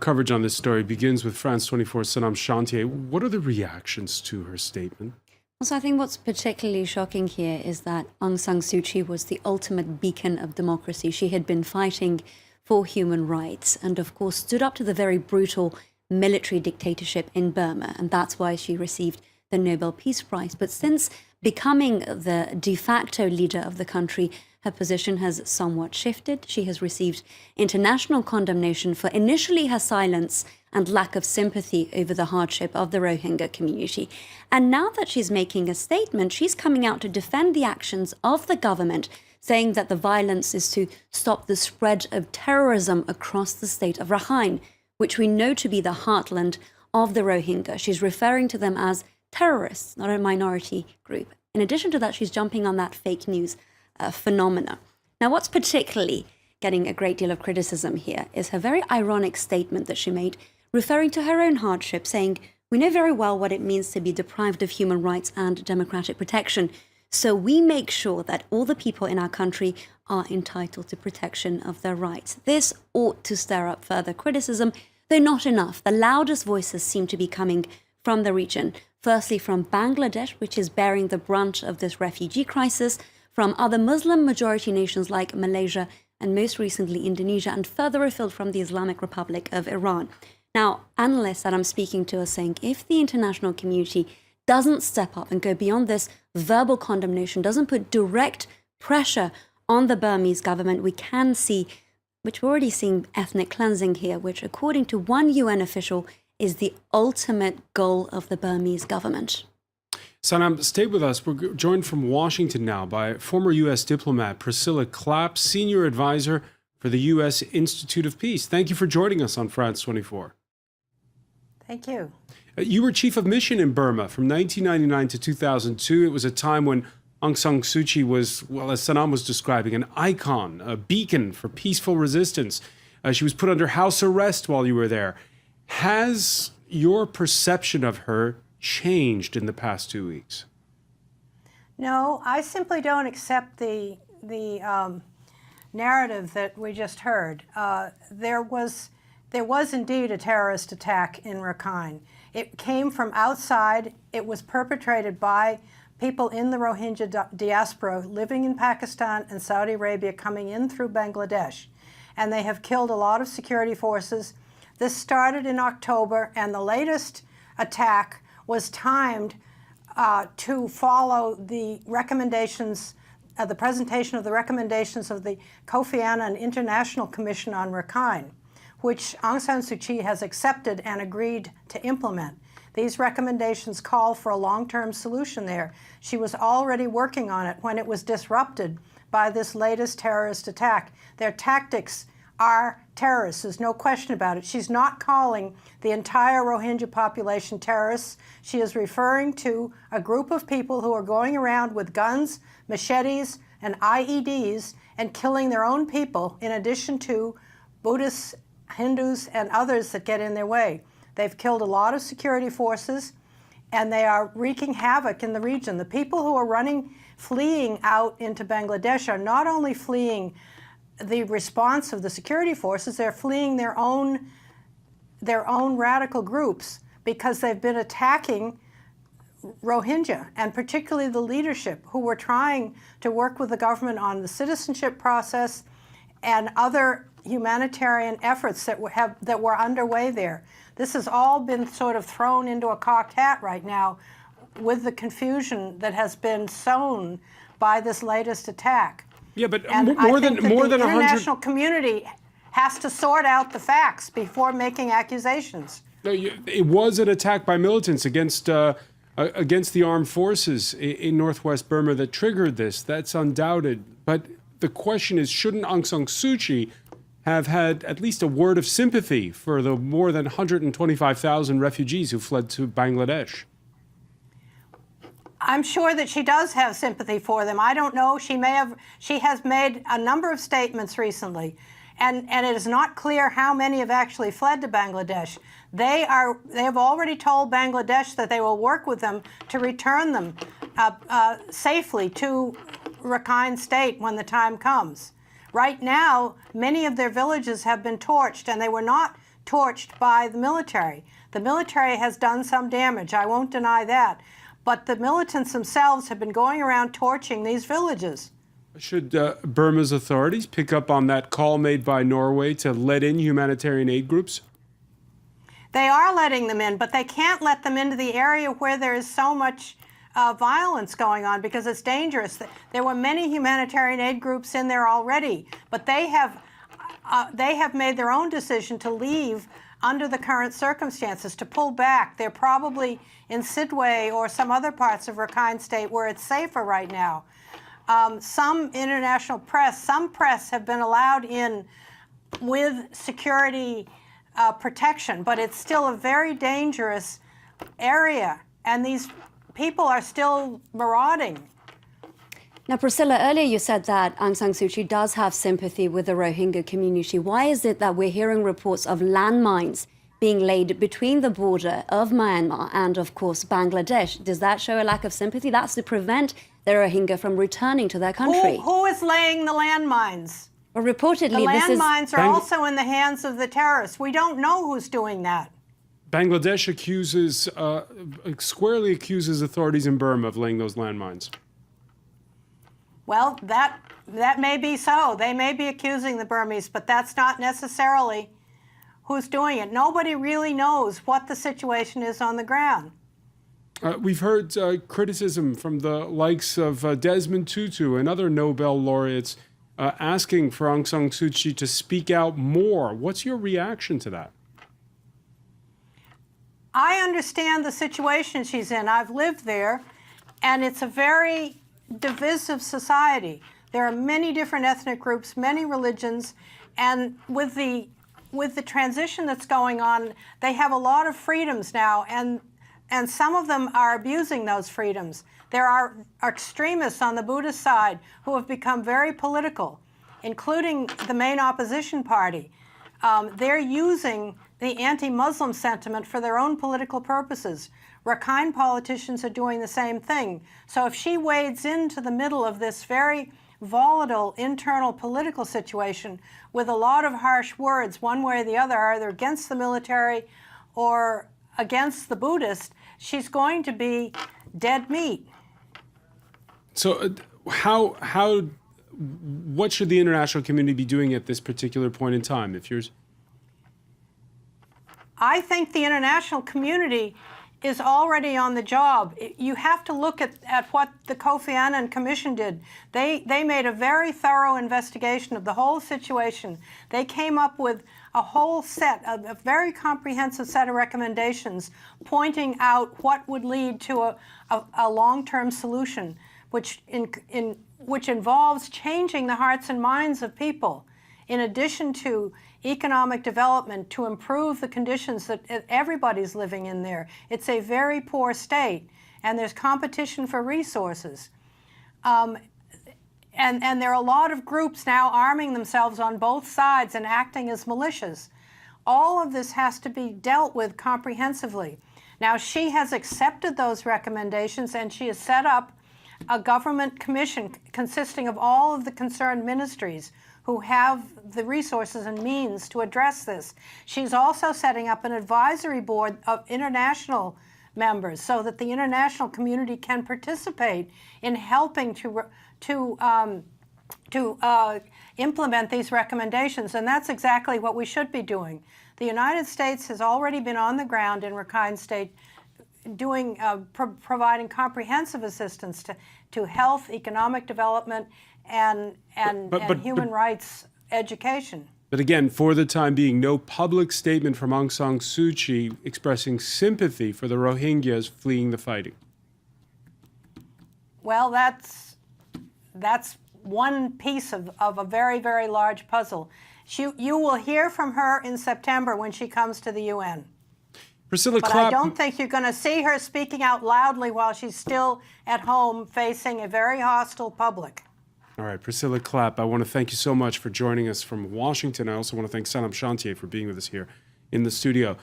coverage on this story begins with France 24's Sanam Chantier. What are the reactions to her statement? So I think what's particularly shocking here is that Aung San Suu Kyi was the ultimate beacon of democracy. She had been fighting for human rights and, of course, stood up to the very brutal military dictatorship in Burma. And that's why she received the Nobel Peace Prize. But since becoming the de facto leader of the country, her position has somewhat shifted. She has received international condemnation for initially her silence and lack of sympathy over the hardship of the Rohingya community. And now that she's making a statement, she's coming out to defend the actions of the government, saying that the violence is to stop the spread of terrorism across the state of Rakhine, which we know to be the heartland of the Rohingya. She's referring to them as terrorists, not a minority group. In addition to that, she's jumping on that fake news phenomena. Now, what's particularly getting a great deal of criticism here is her very ironic statement that she made, referring to her own hardship, saying, "We know very well what it means to be deprived of human rights and democratic protection. So we make sure that all the people in our country are entitled to protection of their rights." This ought to stir up further criticism, though not enough. The loudest voices seem to be coming from the region. Firstly, from Bangladesh, which is bearing the brunt of this refugee crisis, from other Muslim-majority nations like Malaysia and most recently Indonesia, and further afield from the Islamic Republic of Iran. Now, analysts that I'm speaking to are saying if the international community doesn't step up and go beyond this verbal condemnation, doesn't put direct pressure on the Burmese government, we can see, which we're already seeing, ethnic cleansing here, which according to one UN official is the ultimate goal of the Burmese government. Sanam, stay with us. We're joined from Washington now by former U.S. diplomat Priscilla Clapp, senior advisor for the U.S. Institute of Peace. Thank you for joining us on France 24. Thank you. You were chief of mission in Burma from 1999 to 2002. It was a time when Aung San Suu Kyi was, well, as Sanam was describing, an icon, a beacon for peaceful resistance. She was put under house arrest while you were there. Has your perception of her changed in the past 2 weeks? No, I simply don't accept the narrative that we just heard. There was indeed a terrorist attack in Rakhine. It came from outside. It was perpetrated by people in the Rohingya diaspora living in Pakistan and Saudi Arabia, coming in through Bangladesh. And they have killed a lot of security forces. This started in October, and the latest attack was timed to follow the recommendations, the presentation of the recommendations of the Kofi Annan International Commission on Rakhine, which Aung San Suu Kyi has accepted and agreed to implement. These recommendations call for a long-term solution there. She was already working on it when it was disrupted by this latest terrorist attack. Their tactics are terrorists, there's no question about it. She's not calling the entire Rohingya population terrorists. She is referring to a group of people who are going around with guns, machetes, and IEDs and killing their own people, in addition to Buddhists, Hindus, and others that get in their way. They've killed a lot of security forces, and they are wreaking havoc in the region. The people who are fleeing out into Bangladesh are not only fleeing the response of the security forces, they're fleeing their own radical groups because they've been attacking Rohingya, and particularly the leadership, who were trying to work with the government on the citizenship process and other humanitarian efforts that were underway there. This has all been sort of thrown into a cocked hat right now with the confusion that has been sown by this latest attack. Yeah, but and more than 100. The international community has to sort out the facts before making accusations. It was an attack by militants against the armed forces in northwest Burma that triggered this. That's undoubted. But the question is, shouldn't Aung San Suu Kyi have had at least a word of sympathy for the more than 125,000 refugees who fled to Bangladesh? I'm sure that she does have sympathy for them. I don't know. She has made a number of statements recently, and it is not clear how many have actually fled to Bangladesh. They have already told Bangladesh that they will work with them to return them safely to Rakhine State when the time comes. Right now, many of their villages have been torched, and they were not torched by the military. The military has done some damage, I won't deny that, but the militants themselves have been going around torching these villages. Should Burma's authorities pick up on that call made by Norway to let in humanitarian aid groups? They are letting them in, but they can't let them into the area where there is so much violence going on because it's dangerous. There were many humanitarian aid groups in there already, but they have made their own decision to leave under the current circumstances, to pull back. They're probably in Sidway or some other parts of Rakhine State where it's safer right now. Some international press, some press have been allowed in with security protection, but it's still a very dangerous area, and these people are still marauding. Now, Priscilla, earlier you said that Aung San Suu Kyi does have sympathy with the Rohingya community. Why is it that we're hearing reports of landmines being laid between the border of Myanmar and, of course, Bangladesh? Does that show a lack of sympathy? That's to prevent the Rohingya from returning to their country. Who is laying the landmines? Well, reportedly, the landmines are also in the hands of the terrorists. We don't know who's doing that. Bangladesh squarely accuses authorities in Burma of laying those landmines. Well, that may be so. They may be accusing the Burmese, but that's not necessarily who's doing it. Nobody really knows what the situation is on the ground. We've heard criticism from the likes of Desmond Tutu and other Nobel laureates asking for Aung San Suu Kyi to speak out more. What's your reaction to that? I understand the situation she's in. I've lived there, and it's a very divisive society. There are many different ethnic groups, many religions, and with the transition that's going on, they have a lot of freedoms now, and some of them are abusing those freedoms. There are extremists on the Buddhist side who have become very political, including the main opposition party. They're using the anti-Muslim sentiment for their own political purposes. Rakhine politicians are doing the same thing. So if she wades into the middle of this very volatile internal political situation with a lot of harsh words, one way or the other, either against the military or against the Buddhists, she's going to be dead meat. So what should the international community be doing at this particular point in time? I think the international community is already on the job. You have to look at what the Kofi Annan Commission did. They made a very thorough investigation of the whole situation. They came up with a whole set, a very comprehensive set of recommendations pointing out what would lead to a long-term solution, which involves changing the hearts and minds of people, in addition to economic development to improve the conditions that everybody's living in there. It's a very poor state, and there's competition for resources. And there are a lot of groups now arming themselves on both sides and acting as militias. All of this has to be dealt with comprehensively. Now, she has accepted those recommendations, and she has set up a government commission consisting of all of the concerned ministries who have the resources and means to address this. She's also setting up an advisory board of international members so that the international community can participate in helping to implement these recommendations, and that's exactly what we should be doing. The United States has already been on the ground in Rakhine State doing providing comprehensive assistance to health, economic development, and human rights education. But again, for the time being, no public statement from Aung San Suu Kyi expressing sympathy for the Rohingyas fleeing the fighting. Well, that's one piece of a very, very large puzzle. You will hear from her in September when she comes to the UN. Priscilla But Clapp, I don't think you're going to see her speaking out loudly while she's still at home facing a very hostile public. All right, Priscilla Clapp, I want to thank you so much for joining us from Washington. I also want to thank Sanam Shantier for being with us here in the studio.